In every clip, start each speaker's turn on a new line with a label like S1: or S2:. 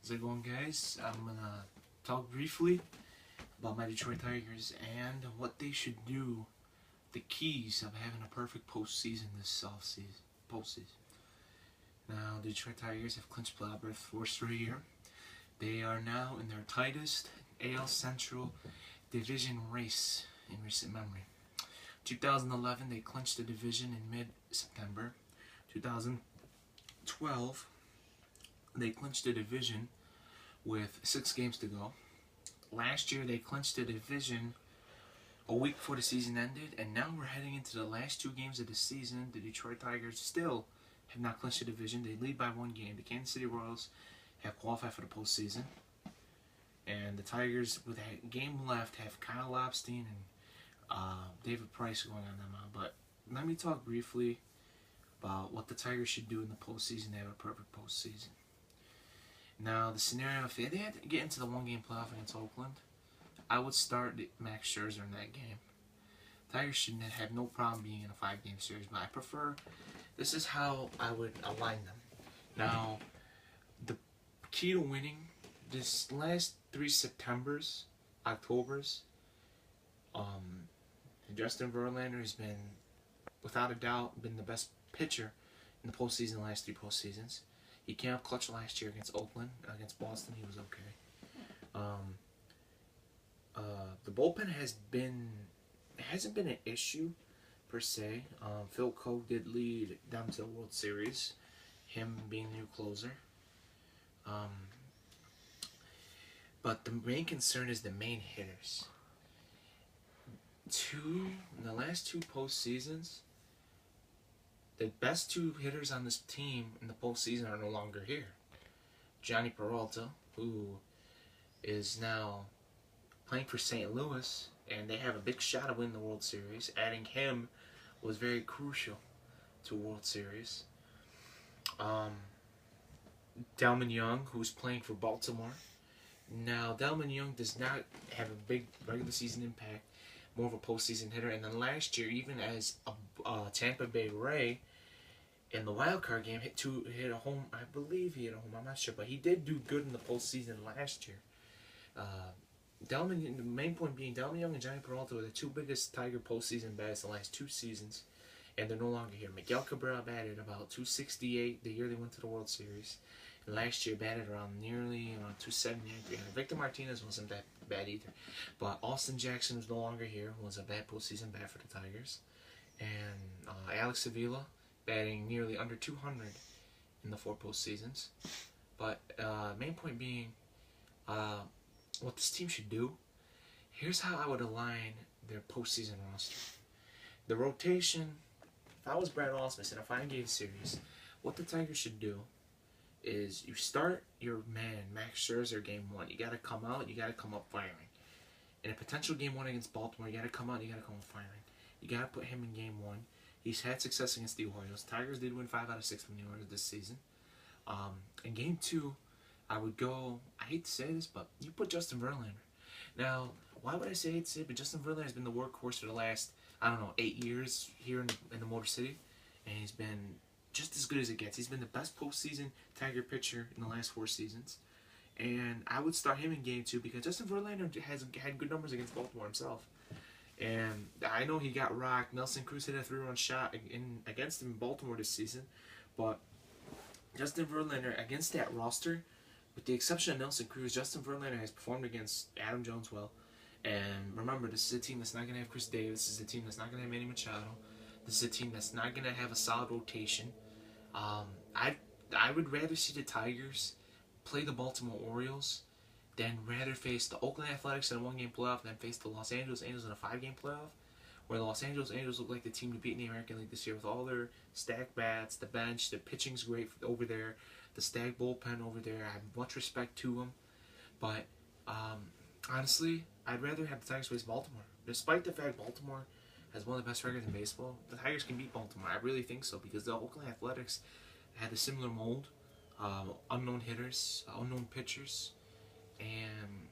S1: How's it going, guys? I'm gonna talk briefly about my Detroit Tigers and what they should do. The keys of having a perfect postseason this postseason. Now, the Detroit Tigers have clinched playoff berth for straight year. They are now in their tightest AL Central division race in recent memory. 2011, they clinched the division in mid-September. 2012, they clinched the division with 6 games to go. Last year, they clinched the division a week before the season ended, and now we're heading into the last 2 games of the season. The Detroit Tigers still have not clinched the division. They lead by 1 game. The Kansas City Royals have qualified for the postseason, and the Tigers, with a game left, have Kyle Lobstein and David Price going on them. But let me talk briefly about what the Tigers should do in the postseason to have a perfect postseason. Now, the scenario, if they had to get into the 1-game playoff against Oakland, I would start Max Scherzer in that game. Tigers should have no problem being in a 5-game series, but I prefer, this is how I would align them. Now, the key to winning this last 3 Septembers, Octobers, Justin Verlander has been, without a doubt, been the best pitcher in the postseason the last 3 postseasons. He came up clutch last year against Oakland. Against Boston, he was okay. The bullpen hasn't been an issue per se. Phil Koch did lead them to the World Series, him being the new closer. But the main concern is the main hitters. In the last 2 postseasons, the best 2 hitters on this team in the postseason are no longer here. Johnny Peralta, who is now playing for St. Louis, and they have a big shot to win the World Series. Adding him was very crucial to World Series. Delmon Young, who's playing for Baltimore. Now, Delmon Young does not have a big regular season impact, more of a postseason hitter. And then last year, even as a Tampa Bay Ray, in the wild card game, hit a home. I believe he hit a home. I'm not sure, but he did do good in the postseason last year. The main point being, Delmon Young and Johnny Peralta were the 2 biggest Tiger postseason bats in the last 2 seasons, and they're no longer here. Miguel Cabrera batted about 268 the year they went to the World Series. And last year batted nearly around 278, 300. Victor Martinez wasn't that bad either. But Austin Jackson, who's no longer here, was a bad postseason bat for the Tigers. And Alex Avila batting nearly under 200 in the 4 postseasons. But main point being, what this team should do, here's how I would align their postseason roster. The rotation, if I was Brad Ausmus in a 5-game series, what the Tigers should do is you start your man, Max Scherzer, game 1. You got to come out, you got to come up firing. In a potential game 1 against Baltimore, you got to come out, you got to come up firing. You got to put him in game 1. He's had success against the Orioles. Tigers did win 5 out of 6 from the Orioles this season. In game 2, I would go, I hate to say this, but you put Justin Verlander. Now, why would I say hate to say it? But Justin Verlander has been the workhorse for the last, 8 years here in the Motor City. And he's been just as good as it gets. He's been the best postseason Tiger pitcher in the last 4 seasons. And I would start him in game 2 because Justin Verlander has had good numbers against Baltimore himself. And I know he got rocked. Nelson Cruz hit a 3-run shot against him in Baltimore this season. But Justin Verlander, against that roster, with the exception of Nelson Cruz, Justin Verlander has performed against Adam Jones well. And remember, this is a team that's not going to have Chris Davis. This is a team that's not going to have Manny Machado. This is a team that's not going to have a solid rotation. I would rather see the Tigers play the Baltimore Orioles than rather face the Oakland Athletics in a 1-game playoff than face the Los Angeles Angels in a 5-game playoff, where the Los Angeles Angels look like the team to beat in the American League this year with all their stacked bats, the bench, the pitching's great over there, the stacked bullpen over there. I have much respect to them, but honestly, I'd rather have the Tigers face Baltimore. Despite the fact Baltimore has one of the best records in baseball, the Tigers can beat Baltimore. I really think so, because the Oakland Athletics had a similar mold, unknown hitters, unknown pitchers, and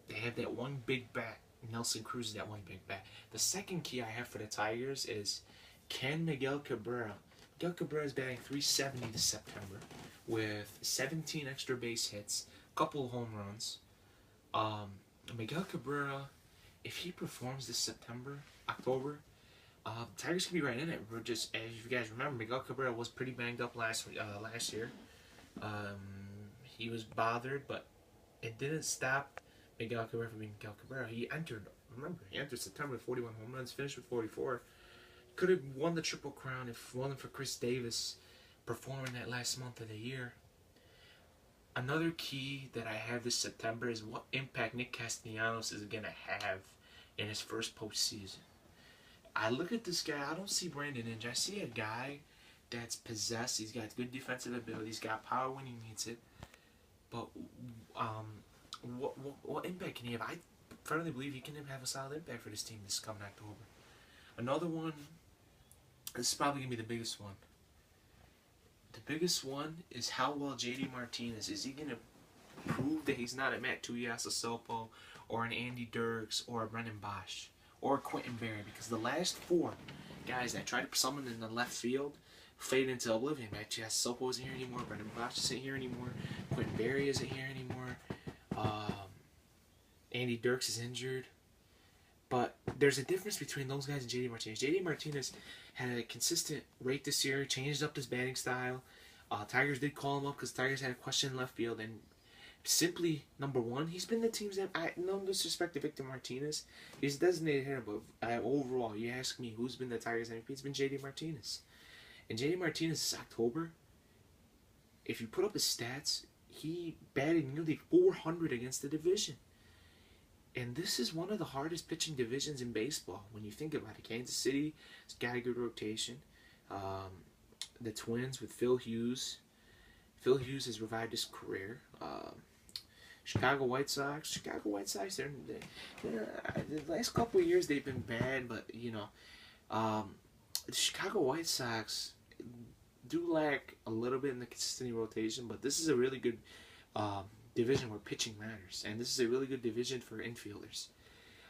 S1: they have that one big bat. Nelson Cruz is that one big bat. The second key I have for the Tigers is, can Miguel Cabrera is batting .370 this September with 17 extra base hits, couple of home runs. Miguel Cabrera, if he performs this October, Tigers can be right in it. We're just, as you guys remember, Miguel Cabrera was pretty banged up last year. He was bothered, but it didn't stop Miguel Cabrera from being Miguel Cabrera. He entered September with 41 home runs, finished with 44. Could have won the Triple Crown if it wasn't for Chris Davis performing that last month of the year. Another key that I have this September is what impact Nick Castellanos is going to have in his first postseason. I look at this guy, I don't see Brandon Inge. I see a guy that's possessed. He's got good defensive ability. He's got power when he needs it. But what impact can he have? I firmly believe he can have a solid impact for this team this coming October. Another one, this is probably going to be the biggest one. The biggest one is how well JD Martinez, is he going to prove that he's not a Matt Tuiasosopo or an Andy Dirks or a Brendan Bosch or a Quentin Berry? Because the last four guys that tried to summon in the left field fade into oblivion. Matt Tuiasosopo isn't here anymore. Brendan Bosch isn't here anymore. Quentin Berry isn't here anymore. Andy Dirks is injured. But there's a difference between those guys and JD Martinez. JD Martinez had a consistent rate this year, changed up his batting style. Tigers did call him up because Tigers had a question in left field. And simply, number one, he's been the team's... no disrespect to Victor Martinez. He's a designated hitter, but overall, you ask me who's been the Tigers MVP, it's been JD Martinez. And JD Martinez this October, if you put up his stats, he batted nearly 400 against the division. And this is one of the hardest pitching divisions in baseball. When you think about it, Kansas City has got a good rotation. The Twins with Phil Hughes. Phil Hughes has revived his career. Chicago White Sox. They're the last couple of years they've been bad, but the Chicago White Sox do lack a little bit in the consistency rotation. But this is a really good division where pitching matters, and this is a really good division for infielders.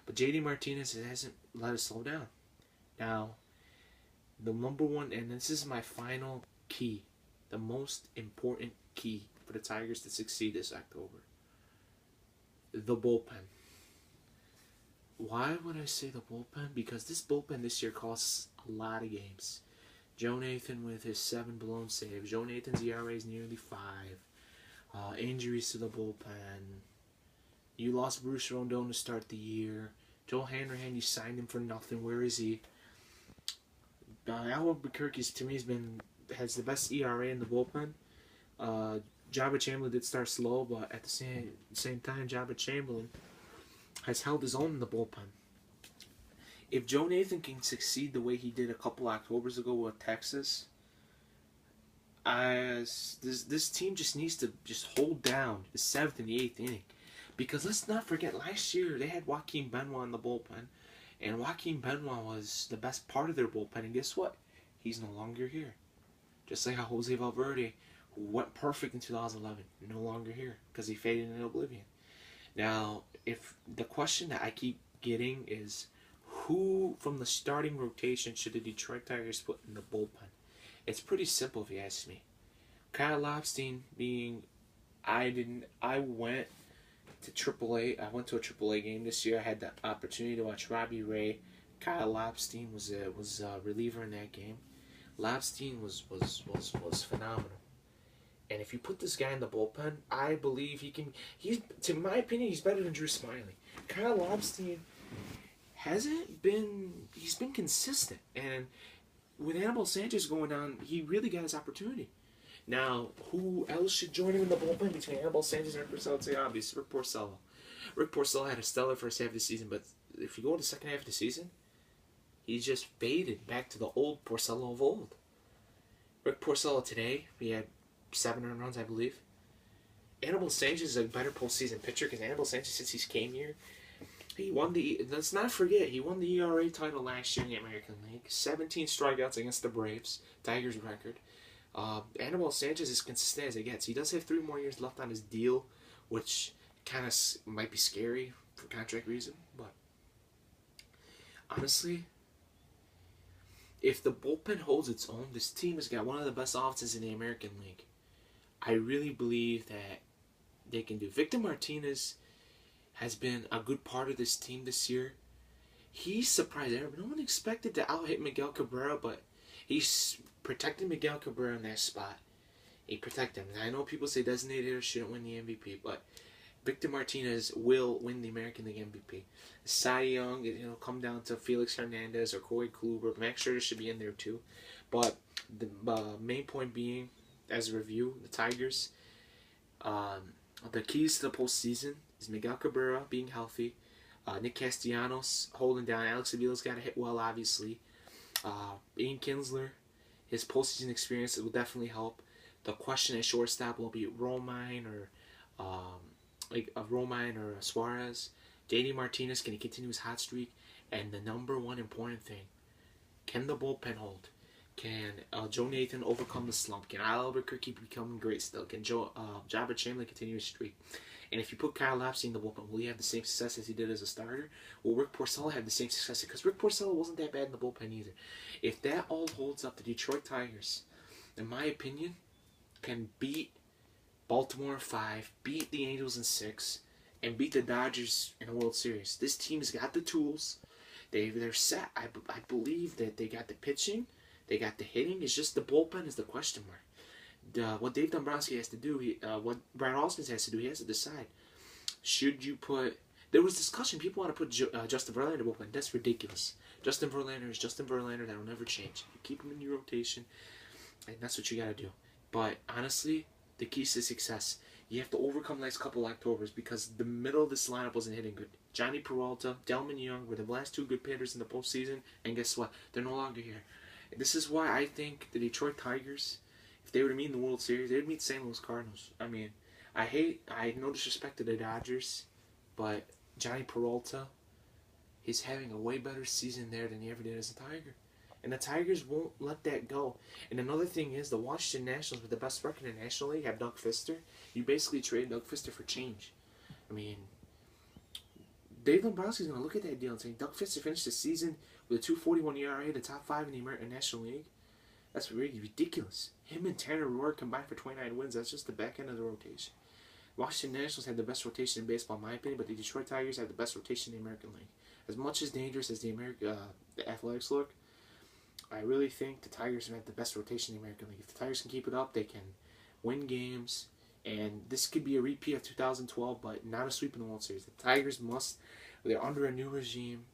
S1: But JD Martinez hasn't let us slow down. Now, the number one, and this is my final key, the most important key for the Tigers to succeed this October: the bullpen. Why would I say the bullpen? Because this bullpen this year costs a lot of games. Joe Nathan with his 7 blown saves. Joe Nathan's ERA is nearly 5. Injuries to the bullpen. You lost Bruce Rondon to start the year. Joe Hanrahan, you signed him for nothing. Where is he? Albuquerque, to me, has the best ERA in the bullpen. Jabba Chamberlain did start slow, but at the same time, Jabba Chamberlain has held his own in the bullpen. If Joe Nathan can succeed the way he did a couple Octobers ago with Texas, this team just needs to hold down the 7th and the 8th inning. Because let's not forget, last year they had Joaquin Benoit in the bullpen, and Joaquin Benoit was the best part of their bullpen, and guess what? He's no longer here. Just like how Jose Valverde, who went perfect in 2011, no longer here because he faded into oblivion. Now, if the question that I keep getting is, who from the starting rotation should the Detroit Tigers put in the bullpen? It's pretty simple if you ask me. Kyle Lobstein being, I went to AAA. I went to a AAA game this year. I had the opportunity to watch Robbie Ray. Kyle Lobstein was a reliever in that game. Lobstein was phenomenal. And if you put this guy in the bullpen, I believe he can. To my opinion, he's better than Drew Smiley. Kyle Lobstein he's been consistent, and with Anibal Sanchez going down, he really got his opportunity. Now, who else should join him in the bullpen between Anibal Sanchez and Rick Porcello? It's obvious, Rick Porcello. Rick Porcello had a stellar first half of the season, but if you go to the second half of the season, he's just faded back to the old Porcello of old. Rick Porcello today, he had 7 earned runs, I believe. Anibal Sanchez is a better postseason pitcher because Anibal Sanchez, since he came here, let's not forget, he won the ERA title last year in the American League. 17 strikeouts against the Braves, Tigers record. Anibal Sanchez is consistent as it gets. He does have 3 more years left on his deal, which kind of might be scary for contract reason. But honestly, if the bullpen holds its own, this team has got one of the best offenses in the American League. I really believe that they can do. Victor Martinez has been a good part of this team this year. He surprised everyone. No one expected to out-hit Miguel Cabrera, but he's protecting Miguel Cabrera in that spot. He protected him. And I know people say designated hitter shouldn't win the MVP, but Victor Martinez will win the American League MVP. Cy Young, it'll come down to Felix Hernandez or Corey Kluber. Max Scherzer should be in there too. But the main point being, as a review, the Tigers, the keys to the postseason is Miguel Cabrera being healthy, Nick Castellanos holding down. Alex Avila's got to hit well, obviously. Ian Kinsler, his postseason experience will definitely help. The question at shortstop will be Romine or Romine or Suarez. JD Martinez, can he continue his hot streak? And the number one important thing, can the bullpen hold? Can Joe Nathan overcome the slump? Can Al Albuquerque become great still? Can Jabba Chamberlain continue his streak? And if you put Kyle Lopsy in the bullpen, will he have the same success as he did as a starter? Will Rick Porcello have the same success? Because Rick Porcello wasn't that bad in the bullpen either. If that all holds up, the Detroit Tigers, in my opinion, can beat Baltimore in 5, beat the Angels in 6, and beat the Dodgers in the World Series. This team has got the tools. They're set. I believe that they got the pitching. They got the hitting. It's just the bullpen is the question mark. What Dave Dombrowski has to do, what Brad Ausmus has to do, he has to decide. Should you put... There was discussion. People want to put Justin Verlander in the bullpen. That's ridiculous. Justin Verlander is Justin Verlander. That will never change. You keep him in your rotation, and that's what you got to do. But honestly, the keys to success, you have to overcome the last couple Octobers because the middle of this lineup wasn't hitting good. Johnny Peralta, Delman Young were the last two good hitters in the postseason, and guess what? They're no longer here. This is why I think the Detroit Tigers, if they were to meet in the World Series, they would meet St. Louis Cardinals. I mean, I no disrespect to the Dodgers, but Johnny Peralta, he's having a way better season there than he ever did as a Tiger. And the Tigers won't let that go. And another thing is, the Washington Nationals, with the best record in the National League, have Doug Fister. You basically trade Doug Fister for change. I mean, Dave Dombrowski's going to look at that deal and say, Doug Fister finished the season with a 2.41 ERA, the top 5 in the American National League. That's really ridiculous. Him and Tanner Roark combined for 29 wins. That's just the back end of the rotation. Washington Nationals have the best rotation in baseball, in my opinion, but the Detroit Tigers have the best rotation in the American League. As much as dangerous as the Athletics look, I really think the Tigers have the best rotation in the American League. If the Tigers can keep it up, they can win games. And this could be a repeat of 2012, but not a sweep in the World Series. The Tigers must, they're under a new regime.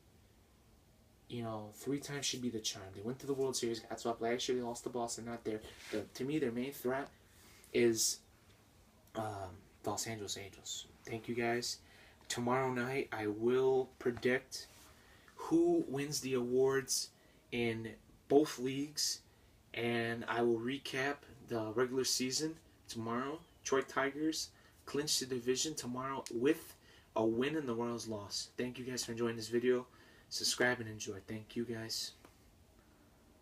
S1: 3 times should be the charm. They went to the World Series, got swept last year. They lost to Boston, not there. To me, their main threat is the Los Angeles Angels. Thank you, guys. Tomorrow night, I will predict who wins the awards in both leagues, and I will recap the regular season tomorrow. Detroit Tigers clinch the division tomorrow with a win and the Royals loss. Thank you guys for enjoying this video. Subscribe and enjoy. Thank you guys.